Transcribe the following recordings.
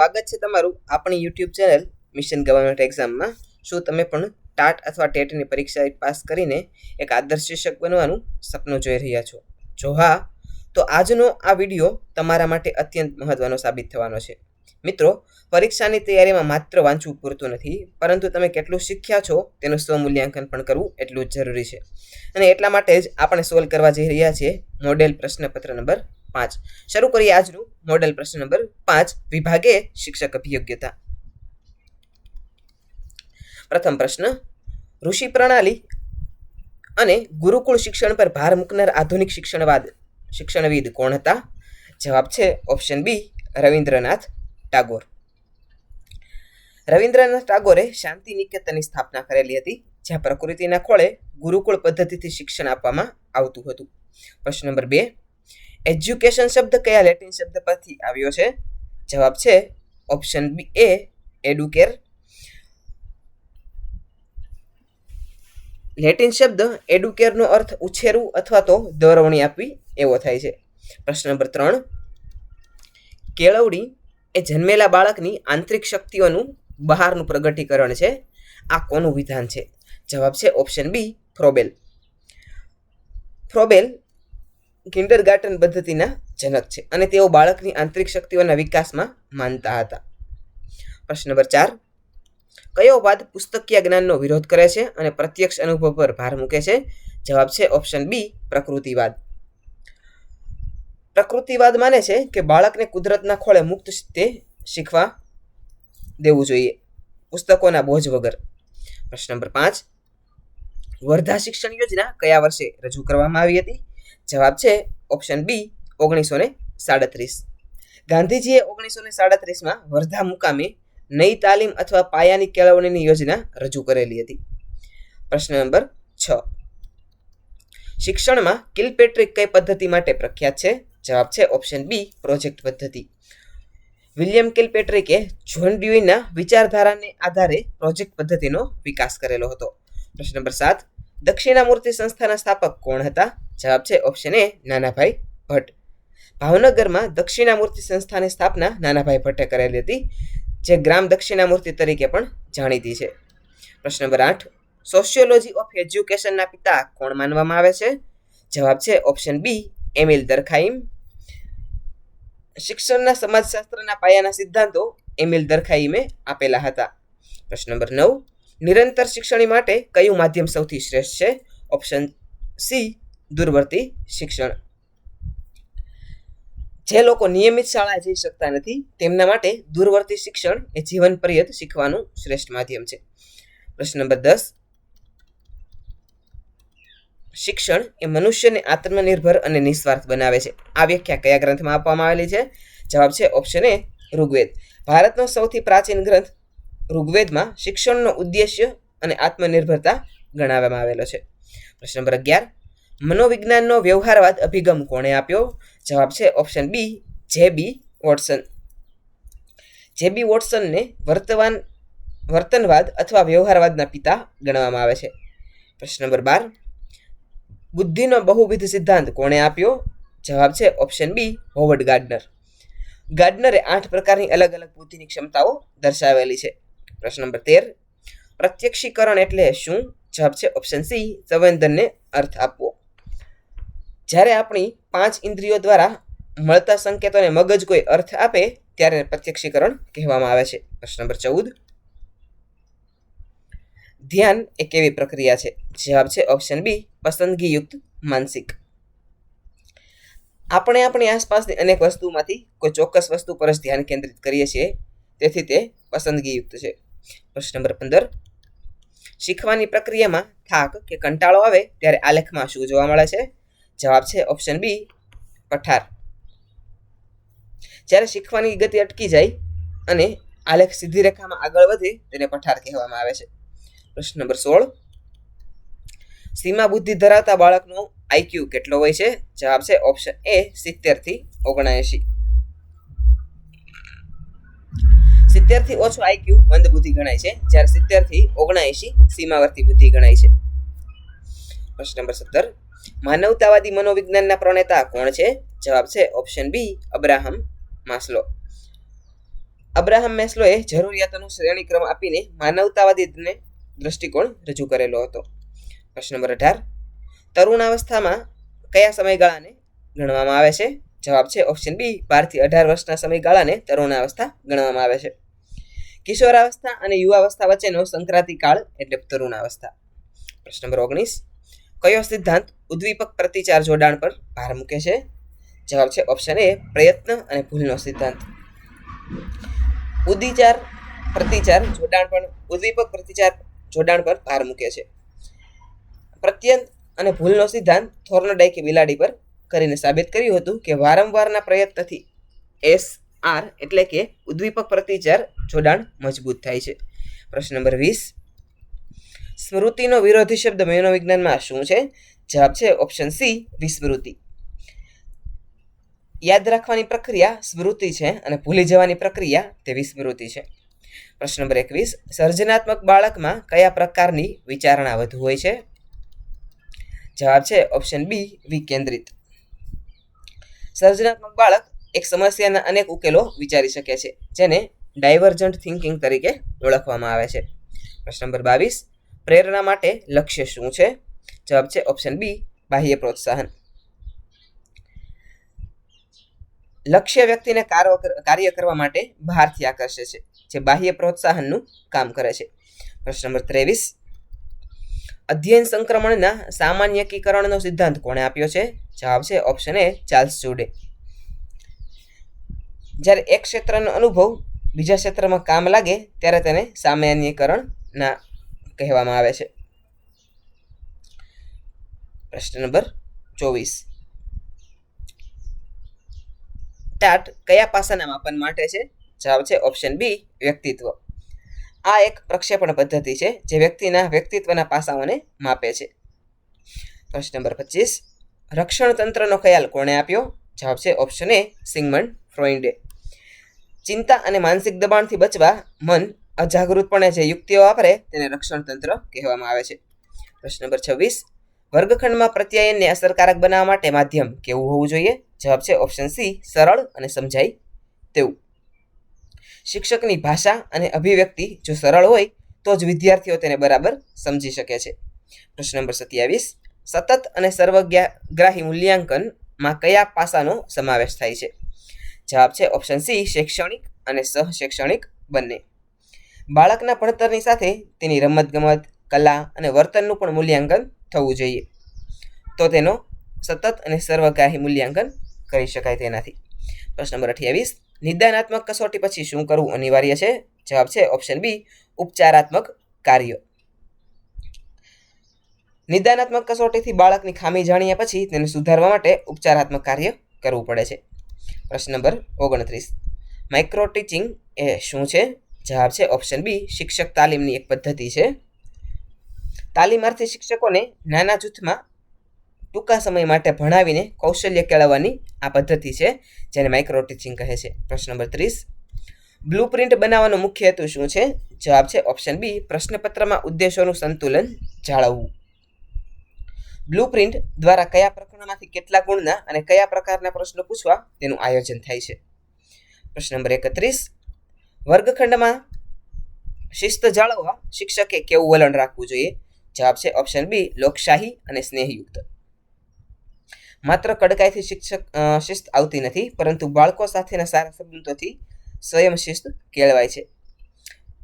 સ્વાગત છે તમારું આપણી યુટ્યુબ ચેનલ મિશન ગવર્નમેન્ટ એક્ઝામમાં. શું તમે પણ ટાટ અથવા ટેટની પરીક્ષા પાસ કરીને એક આદર્શ શિક્ષક બનવાનું સપનું જોઈ રહ્યા છો? જો હા, તો આજનો આ વિડીયો તમારા માટે અત્યંત મહત્વનો સાબિત થવાનો છે. મિત્રો, પરીક્ષાની તૈયારીમાં માત્ર વાંચવું પૂરતું નથી, પરંતુ તમે કેટલું શીખ્યા છો તેનું સ્વમૂલ્યાંકન પણ કરવું એટલું જ જરૂરી છે. અને એટલા માટે જ આપણે સોલ્વ કરવા જઈ રહ્યા છીએ મોડેલ પ્રશ્નપત્ર નંબર 5. શરૂ કરીએ આજનું મોડેલ પ્રશ્ન નંબર 5, વિભાગે શિક્ષક અભિયોગ્યતા. પ્રથમ પ્રશ્ન, ઋષિ પ્રણાલી અને ગુરુકુળ શિક્ષણ પર ભાર મૂકનાર આધુનિક શિક્ષણવિદ કોણ હતા? જવાબ છે ઓપ્શન બી, રવિન્દ્રનાથ ટાગોર. રવિન્દ્રનાથ ટાગોરે શાંતિ નિકેતનની સ્થાપના કરેલી હતી, જ્યાં પ્રકૃતિના ખોળે ગુરુકુળ પદ્ધતિથી શિક્ષણ આપવામાં આવતું હતું. પ્રશ્ન નંબર 2, એજ્યુકેશન શબ્દ કયા લેટિન શબ્દ પરથી આવ્યો છે? જવાબ છે ઓપ્શન બી એ, એડ્યુકેર. લેટિન શબ્દ એડ્યુકેરનો અર્થ ઉછેરવું અથવા તો દોરવણી આપવી એવો થાય છે. પ્રશ્ન નંબર 3, કેળવણી એ જન્મેલા બાળકની આંતરિક શક્તિઓનું બહારનું પ્રગટીકરણ છે. આ કોનું વિધાન છે? જવાબ છે ઓપ્શન બી, ફ્રોબેલ. ફ્રોબેલ કિન્ડરગાર્ટન પદ્ધતિના જનક છે અને તેઓ બાળકની આંતરિક શક્તિઓના વિકાસમાં માનતા હતા. પ્રશ્ન નંબર 4, કયો વાદ પુસ્તકીય જ્ઞાનનો વિરોધ કરે છે અને પ્રત્યક્ષ અનુભવ પર ભાર મૂકે છે? જવાબ છે ઓપ્શન બી, પ્રકૃતિવાદ. પ્રકૃતિવાદ માને છે કે બાળકને કુદરતના ખોળે મુક્ત રીતે શીખવા દેવું જોઈએ, પુસ્તકોના બોજ વગર. પ્રશ્ન નંબર 5, વર્ધા શિક્ષણ યોજના કયા વર્ષે રજૂ કરવામાં આવી હતી? જવાબ છે ઓપ્શન બી, 1937. ગાંધીજીએ 1937માં વર્ધા મુકામે નઈ તાલીમ અથવા પાયાની કેળવણીની યોજના રજૂ કરેલી હતી. પ્રશ્ન નંબર 6, શિક્ષણમાં કિલપેટ્રિક કઈ પદ્ધતિ માટે પ્રખ્યાત છે? જવાબ છે ઓપ્શન બી, પ્રોજેક્ટ પદ્ધતિ. વિલિયમ કિલપેટ્રિકે જ્હોન ડ્યુઈના વિચારધારાને આધારે પ્રોજેક્ટ પદ્ધતિનો વિકાસ કરેલો હતો. પ્રશ્ન નંબર 7, દક્ષિણામૂર્તિ સંસ્થાના સ્થાપક કોણ હતા? જવાબ છે ઓપ્શન એ, નાનાભાઈ ભટ્ટ. ભાવનગરમાં દક્ષિણામૂર્તિ સંસ્થાની સ્થાપના નાનાભાઈ ભટ્ટે કરેલી હતી, જે ગ્રામ દક્ષિણામૂર્તિ તરીકે પણ જાણીતી છે. પ્રશ્ન નંબર 8, સોશિયોલોજી ઓફ એજ્યુકેશનના પિતા કોણ માનવામાં આવે છે? જવાબ છે ઓપ્શન બી, એમિલ દરખાઈમ. શિક્ષણના સમાજશાસ્ત્રના પાયાના સિદ્ધાંતો એમિલ દરખાઈમે આપેલા હતા. પ્રશ્ન નંબર 9, નિરંતર શિક્ષણ માટે કયું માધ્યમ સૌથી શ્રેષ્ઠ છે? ઓપ્શન સી, દૂરવર્તી શિક્ષણ. જે લોકો નિયમિત શાળાએ જઈ શકતા નથી તેમના માટે દૂરવર્તી શિક્ષણ એ જીવન પર્યંત શીખવાનું શ્રેષ્ઠ માધ્યમ છે. પ્રશ્ન નંબર 10, શિક્ષણ એ મનુષ્યને આત્મનિર્ભર અને નિસ્વાર્થ બનાવે છે. આ વ્યાખ્યા કયા ગ્રંથમાં આપવામાં આવેલી છે? જવાબ છે ઓપ્શન એ, ઋગ્વેદ. ભારતનો સૌથી પ્રાચીન ગ્રંથ ઋગ્વેદમાં શિક્ષણનો ઉદ્દેશ્ય અને આત્મનિર્ભરતા ગણાવવામાં આવેલો છે. પ્રશ્ન નંબર 11, મનોવિજ્ઞાનનો વ્યવહારવાદ અભિગમ કોણે આપ્યો? જવાબ છે ઓપ્શન બી, જે.બી. વોટસન. જે.બી. વોટસનને વર્તનવાદ અથવા વ્યવહારવાદના પિતા ગણવામાં આવે છે. પ્રશ્ન નંબર 12, બુદ્ધિનો બહુવિધ સિદ્ધાંત કોણે આપ્યો? જવાબ છે ઓપ્શન બી, હોવર્ડ ગાર્ડનર. ગાર્ડનરે 8 પ્રકારની અલગ અલગ બુદ્ધિની ક્ષમતાઓ દર્શાવેલી છે. પ્રશ્ન નંબર 13, પ્રત્યક્ષીકરણ એટલે શું? જવાબ છે ઓપ્શન સી, સંવેદનને અર્થ આપવો. જ્યારે આપણી 5 ઇન્દ્રિયો દ્વારા મળતા સંકેતોને મગજ કોઈ અર્થ આપે ત્યારે પ્રત્યક્ષીકરણ કહેવામાં આવે છે. પ્રશ્ન નંબર 14, ધ્યાન એ કેવી પ્રક્રિયા છે? જવાબ છે ઓપ્શન બી, પસંદગીયુક્ત માનસિક. આપણે આપણી આસપાસની અનેક વસ્તુમાંથી કોઈ ચોક્કસ વસ્તુ પર જ ધ્યાન કેન્દ્રિત કરીએ છીએ, તેથી તે પસંદગીયુક્ત છે. પ્રશ્ન નંબર 15, શીખવાની પ્રક્રિયામાં થાક કે કંટાળો આવે ત્યારે આલેખમાં શું જોવા મળે છે? જવાબ છે ઓપ્શન બી, પઠાર. જ્યારે શીખવાની ગતિ અટકી જાય અને આલેખ સીધી રેખામાં આગળ વધે તેને પઠાર કહેવામાં આવે છે. પ્રશ્ન નંબર 16, સીમા બુદ્ધિ ધરાવતા બાળકનો આઈક્યુ કેટલો હોય છે? જવાબ છે ઓપ્શન એ, 70 થી 79. 70 થી ઓછો આઈક્યુ મંદ બુદ્ધિ ગણાય છે, જ્યારે 70 થી 79 સીમાવર્તી બુદ્ધિ ગણાય છે. પ્રશ્ન નંબર 17, માનવતાવાદી મનોવિજ્ઞાનના પ્રણેતા કોણ છે? જવાબ છે option B, Abraham Maslow. Abraham મેસ્લોએ જરૂરિયાતોનો શ્રેણીક્રમ આપીને માનવતાવાદી દ્રષ્ટિકોણ રજૂ કરેલો હતો. પ્રશ્ન નંબર 18. તરુણાવસ્થામાં કયા સમયગાળાને ગણવામાં આવે છે? જવાબ છે ઓપ્શન બી, 12 થી 18 વર્ષના સમયગાળાને તરુણાવસ્થા ગણવામાં આવે છે. કિશોરાવસ્થા અને યુવાવસ્થા વચ્ચેનો સંક્રાંતિ કાળ એટલે તરુણાવસ્થા. પ્રશ્ન નંબર 19. કયો સિદ્ધાંત ઉદ્દીપક પ્રતિચાર જોડાણ પર ભાર મૂકે છે? જવાબ છે ઓપ્શન એ, પ્રયત્ન અને ભૂલનો સિદ્ધાંત. ઉદ્દીપક પ્રતિચાર જોડાણ પર ભાર મૂકે છે. પ્રત્યંત અને ભૂલનો સિદ્ધાંત થોર્નડાઇકે બિલાડી પર કરીને સાબિત કર્યું હતું કે વારંવારના પ્રયત્નથી SR એટલે કે ઉદ્દીપક પ્રતિચાર જોડાણ મજબૂત થાય છે. પ્રશ્ન નંબર 20. સ્મૃતિનો વિરોધી શબ્દ મનોવિજ્ઞાનમાં શું છે? જવાબ છે ઓપ્શન સી, વિસ્મૃતિ. યાદ રાખવાની પ્રક્રિયા સ્મૃતિ છે અને ભૂલી જવાની પ્રક્રિયા તે વિસ્મૃતિ છે. પ્રશ્ન નંબર 21. સર્જનાત્મક બાળકમાં કયા પ્રકારની વિચારણા વધુ હોય છે? જવાબ છે ઓપ્શન બી, વિકેન્દ્રિત. સર્જનાત્મક બાળક એક સમસ્યાના અનેક ઉકેલો વિચારી શકે છે, જેને ડાયવર્જન્ટ થિંકિંગ તરીકે ઓળખવામાં આવે છે. પ્રશ્ન નંબર 22. પ્રેરણા માટે લક્ષ્ય શું છે? જવાબ છે ઓપ્શન બી, બાહ્ય પ્રોત્સાહન. લક્ષ્ય વ્યક્તિને કાર્ય કરવા માટે બહારથી આકર્ષે છે, જે બાહ્ય પ્રોત્સાહનનું કામ કરે છે. પ્રશ્ન નંબર 23. અધ્યયન સંક્રમણના સામાન્યકીકરણનો સિદ્ધાંત કોણે આપ્યો છે? જવાબ છે ઓપ્શન એ, ચાર્લ્સ જુડે. જ્યારે એક ક્ષેત્રનો અનુભવ બીજા ક્ષેત્રમાં કામ લાગે ત્યારે તેને સામાન્યીકરણ કહેવામાં આવે છે. પ્રશ્ન નંબર 24. ટાટ કયા પાસાના માપન માટે છે? જવાબ છે ઓપ્શન બી, વ્યક્તિત્વ. આ એક પ્રક્ષેપણ પદ્ધતિ છે જે વ્યક્તિના વ્યક્તિત્વના પાસાઓને માપે છે. પ્રશ્ન નંબર 25. રક્ષણ તંત્રનો ખ્યાલ કોણે આપ્યો? જવાબ છે ઓપ્શન એ, સિગમન્ડ ફ્રોઈડે. ચિંતા અને માનસિક દબાણથી બચવા મન અજાગૃતપણે જે યુક્તિઓ વાપરે તેને રક્ષણ તંત્ર કહેવામાં આવે છે. પ્રશ્ન નંબર 26. વર્ગખંડમાં પ્રત્યાયનને અસરકારક બનાવવા માટે માધ્યમ કેવું હોવું જોઈએ? જવાબ છે ઓપ્શન સી, સરળ અને સમજાય તેવું. શિક્ષકની ભાષા અને અભિવ્યક્તિ જો સરળ હોય તો જ વિદ્યાર્થીઓ તેને બરાબર સમજી શકે છે. પ્રશ્ન નંબર 27. સતત અને સર્વગ્રાહી મૂલ્યાંકનમાં કયા પાસાનો સમાવેશ થાય છે? જવાબ છે ઓપ્શન સી, શૈક્ષણિક અને સહશૈક્ષણિક બંને. બાળકના ભણતરની સાથે તેની રમતગમત, કલા અને વર્તનનું પણ મૂલ્યાંકન થવું જોઈએ, તો તેનો સતત અને સર્વગ્રાહી મૂલ્યાંકન કરી શકાય તેનાથી. પ્રશ્ન નંબર 28. નિદાનાત્મક કસોટી પછી શું કરવું અનિવાર્ય છે? જવાબ છે ઓપ્શન બી, ઉપચારાત્મક કાર્ય. નિદાનાત્મક કસોટીથી બાળકની ખામી જાણ્યા પછી તેને સુધારવા માટે ઉપચારાત્મક કાર્ય કરવું પડે છે. પ્રશ્ન નંબર 29. માઇક્રો ટીચિંગ એ શું છે? જવાબ છે ઓપ્શન બી, શિક્ષક તાલીમની એક પદ્ધતિ છે. તાલીમાર્થી શિક્ષકોને નાના જૂથમાં ટૂંકા સમય માટે ભણાવીને કૌશલ્ય કેળવવાની આ પદ્ધતિ છે, જેને માઇક્રો ટીચિંગ કહે છે. પ્રશ્ન નંબર 30. બ્લુપ્રિન્ટ બનાવવાનો મુખ્ય હેતુ શું છે? જવાબ છે ઓપ્શન બી, પ્રશ્નપત્રમાં ઉદ્દેશોનું સંતુલન જાળવવું. બ્લુપ્રિન્ટ દ્વારા કયા પ્રકરણમાંથી કેટલા ગુણના અને કયા પ્રકારના પ્રશ્નો પૂછવા તેનું આયોજન થાય છે. પ્રશ્ન નંબર 31. વર્ગખંડમાં શિસ્ત જાળવવા શિક્ષકે કેવું વલણ રાખવું જોઈએ? જવાબ છે ઓપ્શન બી, લોકશાહી અને સ્નેહયુક્ત. માત્ર કડકાઈથી શિસ્ત આવતી નથી, પરંતુ બાળકો સાથેના સારા સંબંધોથી સ્વયં શિસ્ત કેળવાય છે.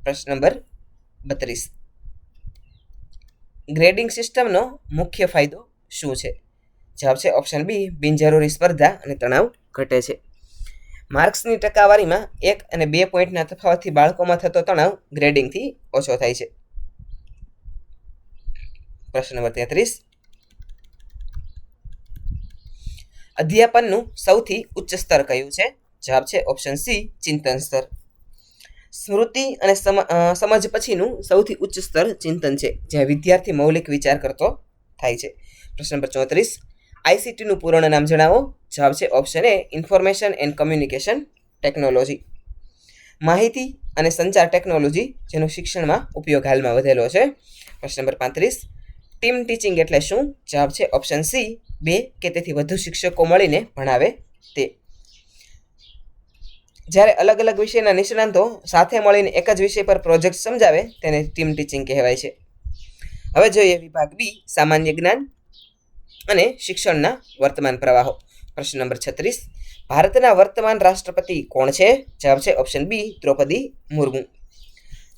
પ્રશ્ન નંબર 32. ગ્રેડિંગ સિસ્ટમનો મુખ્ય ફાયદો શું છે? જવાબ છે ઓપ્શન બી, બિનજરૂરી સ્પર્ધા અને તણાવ ઘટે છે. માર્ક્સની ટકાવારીમાં 1 અને 2 પોઈન્ટના તફાવતથી બાળકોમાં થતો તણાવ ગ્રેડિંગથી ઓછો થાય છે. પ્રશ્ન નંબર 33. અધ્યાપનનું સૌથી ઉચ્ચ સ્તર કયું છે? જવાબ છે ઓપ્શન સી, ચિંતન સ્તર. સ્મૃતિ અને સમજ પછીનું સૌથી ઉચ્ચ સ્તર ચિંતન છે, જ્યાં વિદ્યાર્થી મૌલિક વિચાર કરતો થાય છે. પ્રશ્ન નંબર 34. આઈસીટીનું પૂર્ણ નામ જણાવો. જવાબ છે option A, information and communication technology. માહિતી અને સંચાર ટેકનોલોજી, જેનો શિક્ષણમાં ઉપયોગ હાલમાં વધેલો છે. પ્રશ્ન નંબર 35. ટીમ ટીચિંગ એટલે શું? જવાબ છે ઓપ્શન સી, 2 કે તેથી વધુ શિક્ષકો મળીને ભણાવે તે. જ્યારે અલગ અલગ વિષયના નિષ્ણાંતો સાથે મળીને એક જ વિષય પર પ્રોજેક્ટ સમજાવે તેને ટીમ ટીચિંગ કહેવાય છે. હવે જોઈએ વિભાગ બી, સામાન્ય જ્ઞાન અને શિક્ષણના વર્તમાન પ્રવાહો. પ્રશ્ન નંબર 36, ભારતના વર્તમાન રાષ્ટ્રપતિ કોણ છે? જવાબ છે ઓપ્શન બી, દ્રૌપદી મુર્મુ.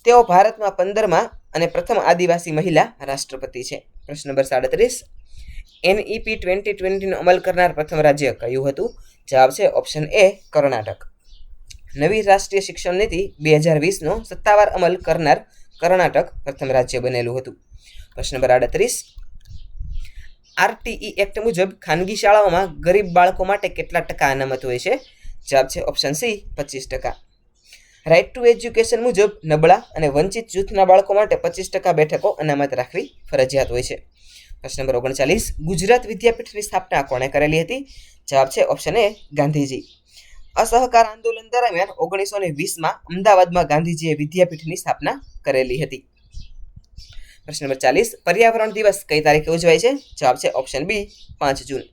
તેઓ ભારતમાં 15મા અને પ્રથમ આદિવાસી મહિલા રાષ્ટ્રપતિ છે. પ્રશ્ન નંબર 37, NEP 2020નો અમલ કરનાર પ્રથમ રાજ્ય કયું હતું? જવાબ છે ઓપ્શન એ, કર્ણાટક. નવી રાષ્ટ્રીય શિક્ષણ નીતિ 2020નો સત્તાવાર અમલ કરનાર કર્ણાટક પ્રથમ રાજ્ય બનેલું હતું. પ્રશ્ન નંબર 38, RTE એક્ટ મુજબ ખાનગી શાળાઓમાં ગરીબ બાળકો માટે કેટલા ટકા અનામત હોય છે? જવાબ છે option C, 25%. Right to education મુજબ નબળા અને વંચિત જૂથના બાળકો માટે 25% બેઠકો અનામત રાખવી ફરજિયાત હોય છે. પ્રશ્ન નંબર 39, ગુજરાત વિદ્યાપીઠની સ્થાપના કોણે કરેલી હતી? જવાબ છે ઓપ્શન એ, ગાંધીજી. અસહકાર આંદોલન દરમિયાન 1920માં અમદાવાદમાં ગાંધીજીએ વિદ્યાપીઠની સ્થાપના કરેલી હતી. પ્રશ્ન નંબર 40, પર્યાવરણ દિવસ કઈ તારીખે ઉજવાય છે? જવાબ છે ઓપ્શન બી, 5 જૂન.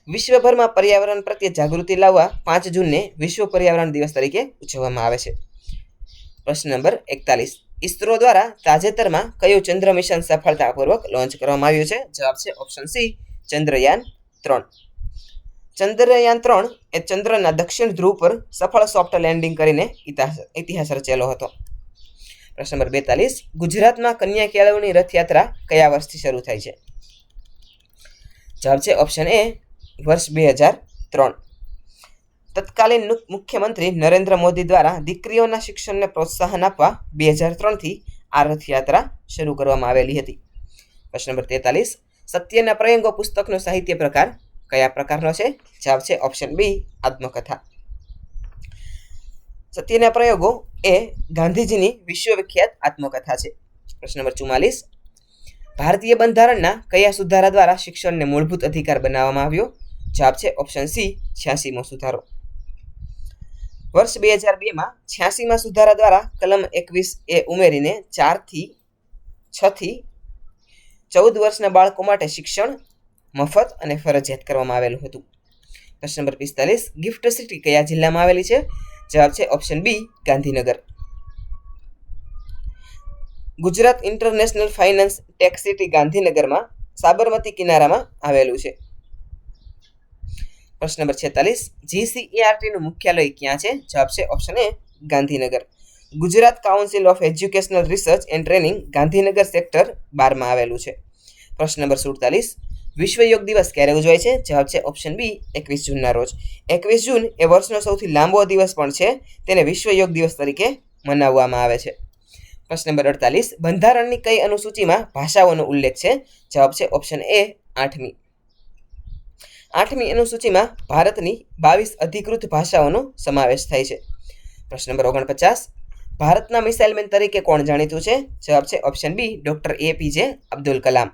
વિશ્વભરમાં પર્યાવરણ પ્રત્યે જાગૃતિ લાવવા 5 જૂનને વિશ્વ પર્યાવરણ દિવસ તરીકે ઉજવવામાં આવે છે. પ્રશ્ન નંબર 41, ઇસરો દ્વારા તાજેતરમાં કયું ચંદ્ર મિશન સફળતાપૂર્વક લોન્ચ કરવામાં આવ્યું છે? જવાબ છે ઓપ્શન સી, ચંદ્રયાન 3. ચંદ્રયાન 3 એ ચંદ્રના દક્ષિણ ધ્રુવ પર સફળ સોફ્ટ લેન્ડિંગ કરીને ઇતિહાસ રચેલો હતો. પ્રશ્ન નંબર 42, ગુજરાતમાં કન્યા કેળવણી રથયાત્રા કયા વર્ષથી શરૂ થાય છે? જવાબ છે ઓપ્શન એ, વર્ષ 2003. તત્કાલીન મુખ્યમંત્રી નરેન્દ્ર મોદી દ્વારા દીકરીઓના શિક્ષણને પ્રોત્સાહન આપવા 2003થી આ રથયાત્રા શરૂ કરવામાં આવેલી હતી. પ્રશ્ન નંબર 43, સત્યના પ્રયોગો પુસ્તકનો સાહિત્ય પ્રકાર કયા પ્રકારનો છે? જવાબ છે ઓપ્શન બી, આત્મકથા. સત્યના પ્રયોગો એ ગાંધીજીની વિશ્વવિખ્યાત આત્મકથા છે. પ્રશ્ન નંબર 44, ભારતીય બંધારણના કયા સુધારા દ્વારા શિક્ષણને મૂળભૂત અધિકાર બનાવવામાં આવ્યો? જવાબ છે ઓપ્શન સી, 86મો સુધારો. વર્ષ 2002માં 86મા સુધારા દ્વારા કલમ 21 એ ઉમેરીને 6 થી 14 વર્ષના બાળકો માટે શિક્ષણ મફત અને ફરજિયાત કરવામાં આવેલું હતું. પ્રશ્ન નંબર 45, ગિફ્ટ સિટી કયા જિલ્લામાં આવેલી છે? જવાબ છે option B, Gandhinagar. Gujarat international finance tech city ગાંધીનગરમાં સાબરમતી કિનારામાં આવેલું છે. પ્રશ્ન નંબર 46, GCERTનું મુખ્યાલય ક્યાં છે? જવાબ છે option A, Gandhinagar. Gujarat council of educational research and training Gandhinagar sector 12માં આવેલું છે. પ્રશ્ન નંબર 47, વિશ્વ યોગ દિવસ ક્યારે ઉજવાય છે? જવાબ છે ઓપ્શન બી, 21 જૂનના રોજ. 21 જૂન એ વર્ષનો સૌથી લાંબો દિવસ પણ છે. તેને વિશ્વ યોગ દિવસ તરીકે મનાવવામાં આવે છે. પ્રશ્ન નંબર 48, બંધારણની કઈ અનુસૂચિમાં ભાષાઓનો ઉલ્લેખ છે? જવાબ છે ઓપ્શન એ, 8મી. 8મી અનુસૂચિમાં ભારતની 22 અધિકૃત ભાષાઓનો સમાવેશ થાય છે. પ્રશ્ન નંબર 49, ભારતના મિસાઇલ મેન તરીકે કોણ જાણીતું છે? જવાબ છે option B, doctor APJ Abdul Kalam.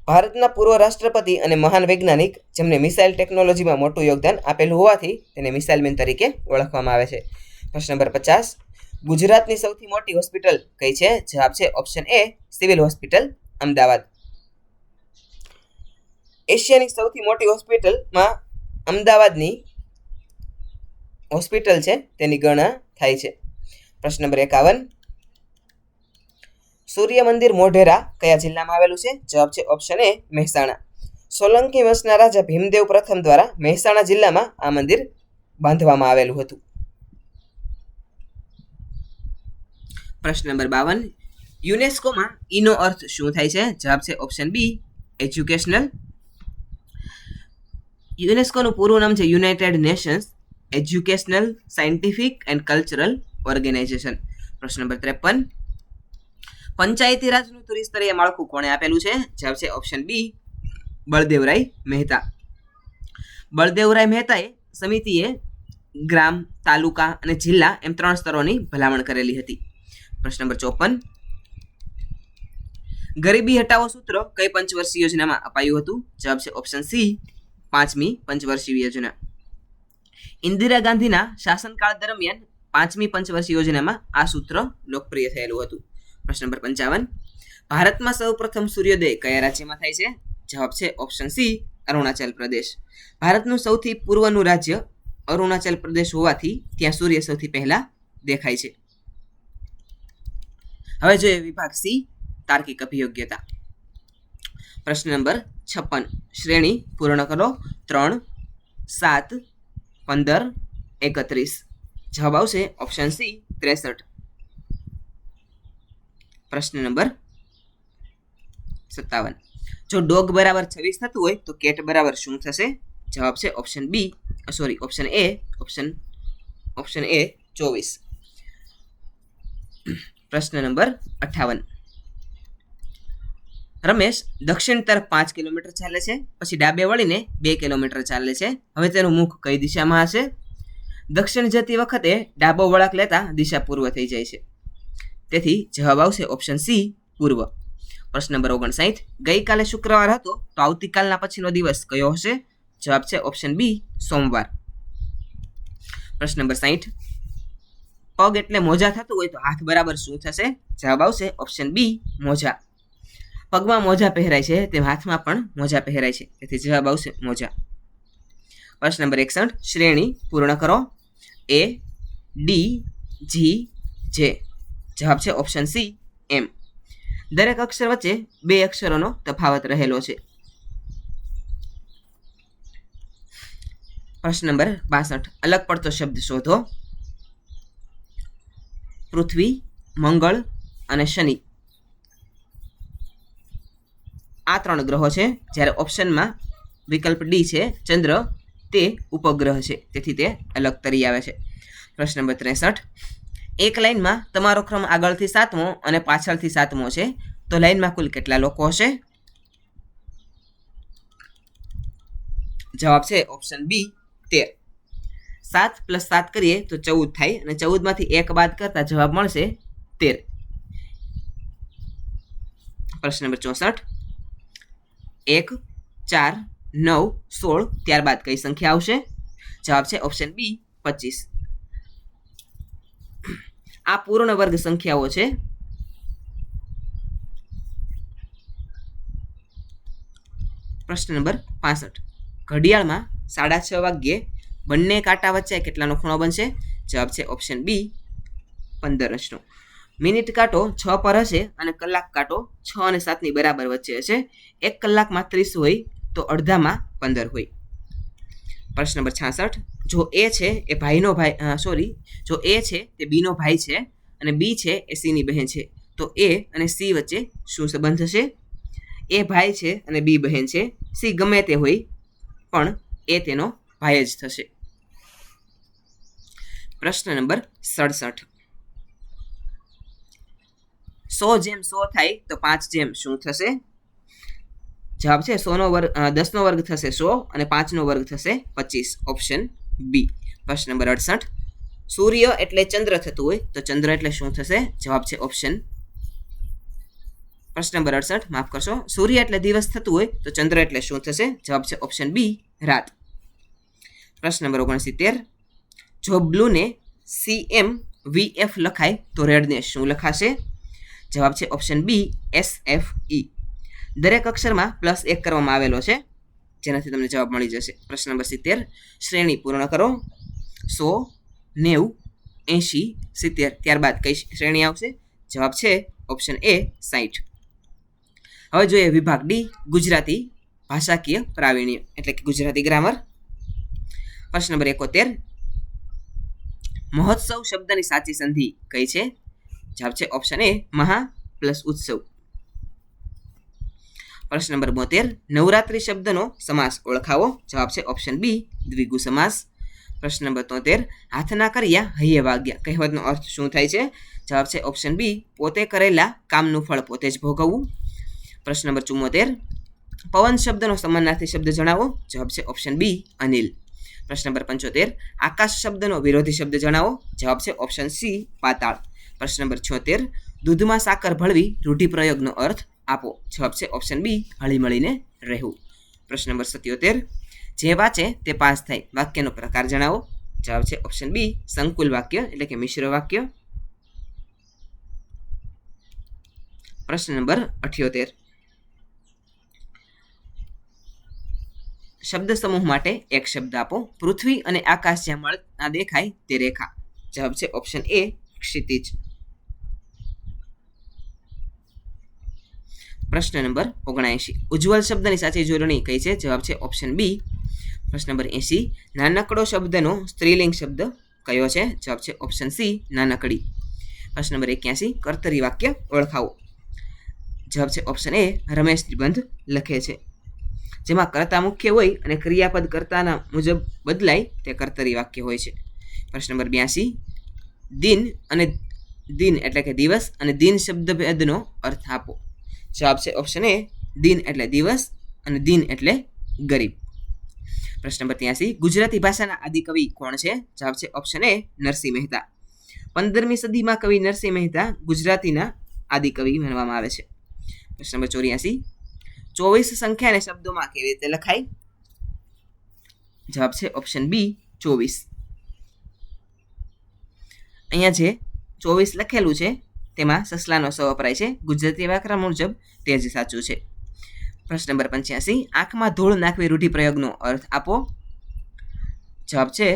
ભારતના પૂર્વ રાષ્ટ્રપતિ અને મહાન વૈજ્ઞાનિક જેમને મિસાઇલ ટેકનોલોજીમાં મોટું યોગદાન આપેલું હોવાથી તેને મિસાઇલ મેન તરીકે ઓળખવામાં આવે છે. પ્રશ્ન નંબર 50, ગુજરાતની સૌથી મોટી હોસ્પિટલ કઈ છે? જવાબ છે ઓપ્શન એ, સિવિલ હોસ્પિટલ અમદાવાદ. એશિયાની સૌથી મોટી હોસ્પિટલમાં અમદાવાદની હોસ્પિટલ છે તેની ગણના થાય છે. પ્રશ્ન નંબર 51, સૂર્ય મંદિર મોઢેરા કયા જિલ્લામાં આવેલું છે? જવાબ છે ઓપ્શન એ, મહેસાણા. સોલંકી વંશના રાજા ભીમદેવ પ્રથમ દ્વારા મહેસાણા જિલ્લામાં આ મંદિર બાંધવામાં આવેલું હતું. પ્રશ્ન નંબર 52, યુનેસ્કોમાં ઈનો અર્થ શું થાય છે? જવાબ છે ઓપ્શન બી, એજ્યુકેશનલ. યુનેસ્કોનું પૂરું નામ છે United Nations educational, scientific and cultural organisation. પ્રશ્ન નંબર 53, પંચાયતી રાજનું ત્રિસ્તરીય માળખું કોણે આપેલું છે? જવાબ છે ઓપ્શન બી, બળદેવરાય મહેતા. બળદેવરાય મહેતાએ સમિતિએ ગ્રામ, તાલુકા અને જિલ્લા એમ 3 સ્તરોની ભલામણ કરેલી હતી. પ્રશ્ન નંબર 54, ગરીબી હટાવો સૂત્ર કઈ પંચવર્ષીય યોજનામાં અપાયું હતું? જવાબ છે ઓપ્શન સી, 5મી પંચવર્ષીય યોજના. ઇન્દિરા ગાંધીના શાસનકાળ દરમિયાન 5મી પંચવર્ષીય યોજનામાં આ સૂત્ર લોકપ્રિય થયેલું હતું. પ્રશ્ન નંબર 55, ભારતમાં સૌપ્રથમ સૂર્યોદય કયા રાજ્યમાં થાય છે? જવાબ છે ઓપ્શન સી, અરુણાચલ પ્રદેશ. ભારતનું સૌથી પૂર્વનું રાજ્ય અરુણાચલ પ્રદેશ હોવાથી ત્યાં સૂર્ય સૌથી પહેલા દેખાય છે. હવે જોઈએ વિભાગ સી, તાર્કિક અભિયોગ્યતા. પ્રશ્ન નંબર 56. શ્રેણી પૂર્ણ કરો. 3, 7, 15, 31. જવાબ આવશે ઓપ્શન સી 63. પ્રશ્ન નંબર 57. જો ડોગ બરાબર 26 થતું હોય તો કેટ બરાબર શું થશે? જવાબ છે ઓપ્શન એ 24. પ્રશ્ન નંબર 58. રમેશ દક્ષિણ તરફ 5 કિલોમીટર ચાલે છે, પછી ડાબે વળીને 2 કિલોમીટર ચાલે છે. હવે તેનું મુખ કઈ દિશામાં હશે? દક્ષિણ જતી વખતે ડાબો વળાંક લેતા દિશા પૂર્વ થઈ જાય છે, તેથી જવાબ આવશે ઓપ્શન સી પૂર્વ. પ્રશ્ન નંબર 59. ગઈકાલે શુક્રવાર હતો તો આવતીકાલના પછીનો દિવસ કયો હશે? જવાબ છે ઓપ્શન બી સોમવાર. પ્રશ્ન નંબર 60. પગ એટલે મોજા થતું હોય તો હાથ બરાબર શું થશે? જવાબ આવશે ઓપ્શન બી મોજા. પગમાં મોજા પહેરાય છે તેમ હાથમાં પણ મોજા પહેરાય છે, તેથી જવાબ આવશે મોજા. પ્રશ્ન નંબર 61. શ્રેણી પૂર્ણ કરો. A, D, G, J. જવાબ છે ઓપ્શન સી એમ. દરેક અક્ષર વચ્ચે 2 અક્ષરોનો તફાવત રહેલો છે. પ્રશ્ન નંબર 62. અલગ પડતો શબ્દ શોધો. પૃથ્વી, મંગળ અને શનિ આ 3 ગ્રહો છે, જ્યારે ઓપ્શનમાં વિકલ્પ ડી છે ચંદ્ર, તે ઉપગ્રહ છે, તેથી તે અલગ તરી આવે છે. પ્રશ્ન નંબર 63. એક લાઈનમાં તમારો ક્રમ આગળથી 7મો અને પાછળથી 7મો છે, તો લાઈનમાં કુલ કેટલા લોકો હશે? જવાબ છે ઓપ્શન બી 13. 7 + 7 કરીએ તો 14 થાય, અને 14માંથી 1 બાદ કરતા જવાબ મળશે 13. પ્રશ્ન નંબર 64. 1, 4, 9, 16 ત્યારબાદ કઈ સંખ્યા આવશે? જવાબ છે ઓપ્શન બી 25. આ પૂર્ણ વર્ગ સંખ્યાઓ છે. પ્રશ્ન નંબર 65. ઘડિયાળમાં 6:30 વાગ્યે બંને કાંટા વચ્ચે કેટલાનો ખૂણો બનશે? જવાબ છે ઓપ્શન બી 15 મિનિટ કાંટો 6 પર હશે અને કલાક કાંટો 6 અને 7ની બરાબર વચ્ચે હશે. 1 કલાકમાં 30 હોય તો અડધામાં 15 હોય. પ્રશ્ન નંબર 66. જો એ છે એ ભાઈનો ભાઈ જો એ છે તે બીનો ભાઈ છે અને બી છે એ સીની બહેન છે, તો એ અને સી વચ્ચે શું સંબંધ હશે? એ ભાઈ છે અને બી બહેન છે. સી ગમે તે હોય પણ એ તેનો ભાઈ જ થશે. પ્રશ્ન નંબર 67. 100 જેમ 100 થાય તો 5 જેમ શું થશે? જવાબ છે 100નો વર્ગ 10નો વર્ગ થશે 100 અને 5નો વર્ગ થશે 25. Option B. પ્રશ્ન નંબર 68. સૂર્ય એટલે ચંદ્ર થતું હોય તો ચંદ્ર એટલે શું થશે? જવાબ છે ઓપ્શન. પ્રશ્ન નંબર 68. માફ કરશો. સૂર્ય એટલે દિવસ થતું હોય તો ચંદ્ર એટલે શું થશે? જવાબ છે ઓપ્શન બી રાત. પ્રશ્ન નંબર 69. જો બ્લુને CMVF લખાય તો રેડને શું લખાશે? જવાબ છે ઓપ્શન બી SFE. દરેક અક્ષરમાં +1 કરવામાં આવેલો છે, જેનાથી તમને જવાબ મળી જશે. પ્રશ્ન નંબર 70. શ્રેણી પૂર્ણ કરો. 100, 90, 80, 70 ત્યારબાદ કઈ શ્રેણી આવશે? જવાબ છે ઓપ્શન એ 60. હવે જોઈએ વિભાગ ડી, ગુજરાતી ભાષાકીય પ્રાવીણ્ય એટલે કે ગુજરાતી ગ્રામર. પ્રશ્ન નંબર 71. મહોત્સવ શબ્દની સાચી સંધિ કઈ છે? જવાબ છે ઓપ્શન એ મહા + ઉત્સવ. પ્રશ્ન નંબર 72. નવરાત્રી શબ્દનો સમાસ ઓળખાવો. જવાબ છે ઓપ્શન બી દ્વિગુ સમાસ. પ્રશ્ન નંબર 73. હાથના કર્યા હૈયે વાગ્યા કહેવતનો અર્થ શું થાય છે? જવાબ છે ઓપ્શન બી પોતે કરેલા કામનું ફળ પોતે જ ભોગવવું. પ્રશ્ન નંબર 74. પવન શબ્દનો સમાનાર્થી શબ્દ જણાવો. જવાબ છે ઓપ્શન બી અનિલ. પ્રશ્ન નંબર 75. આકાશ શબ્દનો વિરોધી શબ્દ જણાવો. જવાબ છે ઓપ્શન સી પાતાળ. પ્રશ્ન નંબર 76. દૂધમાં સાકર ભળવી રૂઢિપ્રયોગનો અર્થ આપો. જવાબ છે ઓપ્શન બી હળીમળીને રહેવું. પ્રશ્ન નંબર 77. જે વાંચે તે પાસ થાય વાક્યનો પ્રકાર જણાવો. જવાબ છે ઓપ્શન બી સંકુલ વાક્ય એટલે કે મિશ્ર વાક્ય. પ્રશ્ન નંબર 78. શબ્દ સમૂહ માટે એક શબ્દ આપો. પૃથ્વી અને આકાશ જ્યાં મળતા દેખાય તે રેખા. જવાબ છે ઓપ્શન એ ક્ષિતિજ. પ્રશ્ન નંબર 79. ઉજ્જવલ શબ્દની સાચી જોડણી કઈ છે? જવાબ છે ઓપ્શન બી. પ્રશ્ન નંબર 80. નાનકડો શબ્દનો સ્ત્રીલિંગ શબ્દ કયો છે? જવાબ છે ઓપ્શન સી નાનકડી. પ્રશ્ન નંબર 81. કર્તરી વાક્ય ઓળખાવો. જવાબ છે ઓપ્શન એ રમેશ નિબંધ લખે છે. જેમાં કર્તા મુખ્ય હોય અને ક્રિયાપદ કર્તાના મુજબ બદલાય તે કર્તરી વાક્ય હોય છે. પ્રશ્ન નંબર 82. દિન એટલે કે દિવસ અને દિન શબ્દભેદનો અર્થ આપો. જવાબ છે ઓપ્શન એ દિન એટલે દિવસ અને દિન એટલે ગરીબ. પ્રશ્ન નંબર 83. ગુજરાતી ભાષાના આદિકવિ કોણ છે? જવાબ છે ઓપ્શન એ નરસિંહ મહેતા. 15મી સદીમાં કવિ નરસિંહ મહેતા ગુજરાતીના આદિકવિ માનવામાં આવે છે. પ્રશ્ન નંબર 84. 24 સંખ્યાને શબ્દોમાં કેવી રીતે લખાય? જવાબ છે ઓપ્શન બી 24. અહીંયા જે 24 લખેલું છે તેમાં સસલાનો સ વપરાય છે. ગુજરાતી વ્યાકરણ મુજબ તે જ સાચું છે. પ્રશ્ન નંબર 85. આંખમાં ધૂળ નાખવી રૂઢિપ્રયોગનો અર્થ આપો. જવાબ છે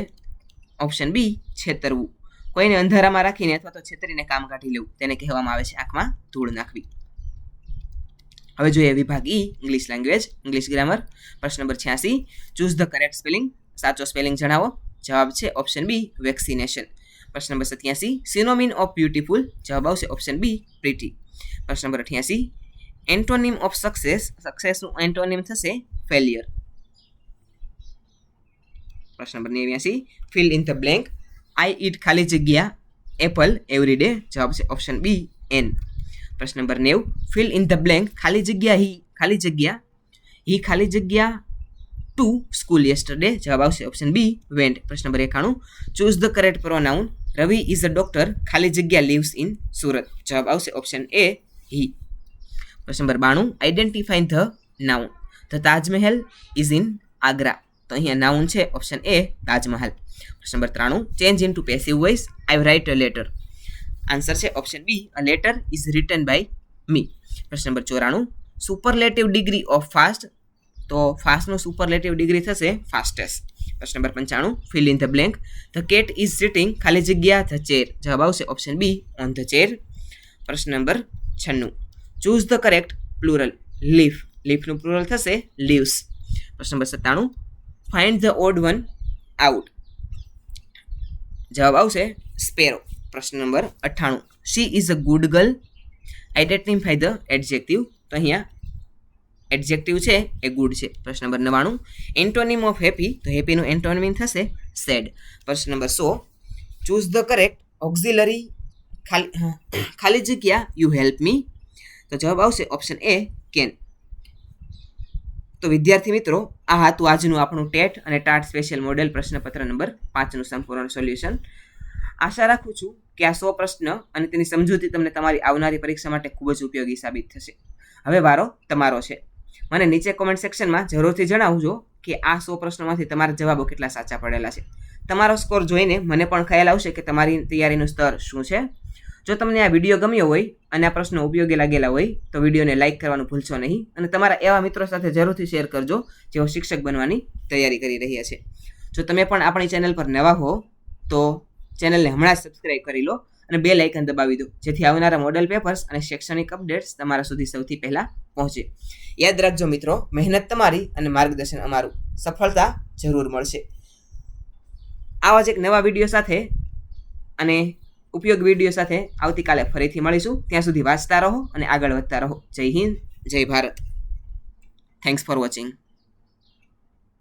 ઓપ્શન બી છેતરવું. કોઈને અંધારામાં રાખીને અથવા તો છેતરીને કામ કાઢી લેવું તેને કહેવામાં આવે છે આંખમાં ધૂળ નાખવી. હવે જોઈએ વિભાગ E English language English grammar. પ્રશ્ન number 86. Choose the correct spelling. સાચો સ્પેલિંગ જણાવો. જવાબ છે ઓપ્શન બી વેક્સિનેશન. પ્રશ્ન નંબર 87. Synonym of beautiful. જવાબ આવશે ઓપ્શન બી પ્રીટી. પ્રશ્ન નંબર 88. Antonym of success. સક્સેસનું એન્ટોનિમ થશે ફેલિયર. પ્રશ્ન number 89. Fill in the blank. I eat ખાલી જગ્યા એપલ એવરી ડે. જવાબ છે ઓપ્શન બી એન. પ્રશ્ન number 90. Fill in the blank. ખાલી જગ્યા હી ખાલી જગ્યા ટુ સ્કૂલ યસ્ટરડે. જવાબ આવશે ઓપ્શન બી વેન્ટ. પ્રશ્ન number 91. Choose the correct pronoun. Ravi is a doctor ખાલી જગ્યા લિવ્સ ઇન સુરત. જવાબ આવશે ઓપ્શન એ હી. પ્રશ્ન number 92. Identify the noun. The Taj Mahal is in Agra. તો અહીંયા નાઉન છે ઓપ્શન એ તાજમહલ. પ્રશ્ન number 93. Change into passive voice. I write a letter. Answer છે option B a letter is written by me. પ્રશ્ન number 94. Superlative degree of fast. તો ફાસ્ટનું superlative degree થશે fastest. પ્રશ્ન number 95. Fill in the blank. The cat is sitting ખાલી જગ્યા the chair. જવાબ આવશે option B on the chair. પ્રશ્ન number 96. Choose the correct plural. Leaf. લીફનું પ્લુરલ થશે લીવ્સ. પ્રશ્ન number 97. Find the odd one out. જવાબ આવશે સ્પેરો. પ્રશ્ન number 98. She is a good girl. Identify the adjective. તો અહીંયા એડજેક્ટિવ છે એ ગુડ છે. પ્રશ્ન નંબર 99. Antonym of happy. તો હેપીનું એન્ટોનિમ થશે સેડ. પ્રશ્ન number 100. Choose the correct auxiliary ખાલી જગ્યા યુ હેલ્પ મી. તો જવાબ આવશે ઓપ્શન એ કેન. તો વિદ્યાર્થી મિત્રો આ હતું આજનું આપણું ટેટ અને ટાટ સ્પેશિયલ મોડેલ પ્રશ્નપત્ર નંબર 5નું સંપૂર્ણ સોલ્યુશન. આશા રાખું છું કે આ 100 પ્રશ્ન અને તેની સમજૂતી તમને તમારી આવનારી પરીક્ષા માટે ખૂબ જ ઉપયોગી સાબિત થશે. હવે વારો તમારો છે. મને નીચે કોમેન્ટ સેક્શનમાં જરૂરથી જણાવજો કે આ 100 પ્રશ્નોમાંથી તમારા જવાબો કેટલા સાચા પડેલા છે. તમારો સ્કોર જોઈને મને પણ ખ્યાલ આવશે કે તમારી તૈયારીનું સ્તર શું છે. જો તમને આ વિડીયો ગમ્યો હોય અને આ પ્રશ્નો ઉપયોગી લાગેલા હોય તો વિડીયોને લાઇક કરવાનું ભૂલશો નહીં અને તમારા એવા મિત્રો સાથે જરૂરથી શેર કરજો જેઓ શિક્ષક બનવાની તૈયારી કરી રહ્યા છે. જો તમે પણ આપણી ચેનલ પર નવા હો તો ચેનલને હમણાં જ સબસ્ક્રાઇબ કરી લો અને બેલ આઇકન દબાવી દો જેથી આવનારા મોડેલ પેપર્સ અને શૈક્ષણિક અપડેટ્સ તમારા સુધી સૌથી પહેલાં પહોંચે. યાદ રાખજો મિત્રો, મહેનત તમારી અને માર્ગદર્શન અમારું. સફળતા જરૂર મળશે. આવા જ એક નવા વિડીયો સાથે અને ઉપયોગી વિડીયો સાથે આવતીકાલે ફરીથી મળીશું. ત્યાં સુધી વાંચતા રહો અને આગળ વધતા રહો. જય હિન્દ, જય ભારત. Thanks for watching.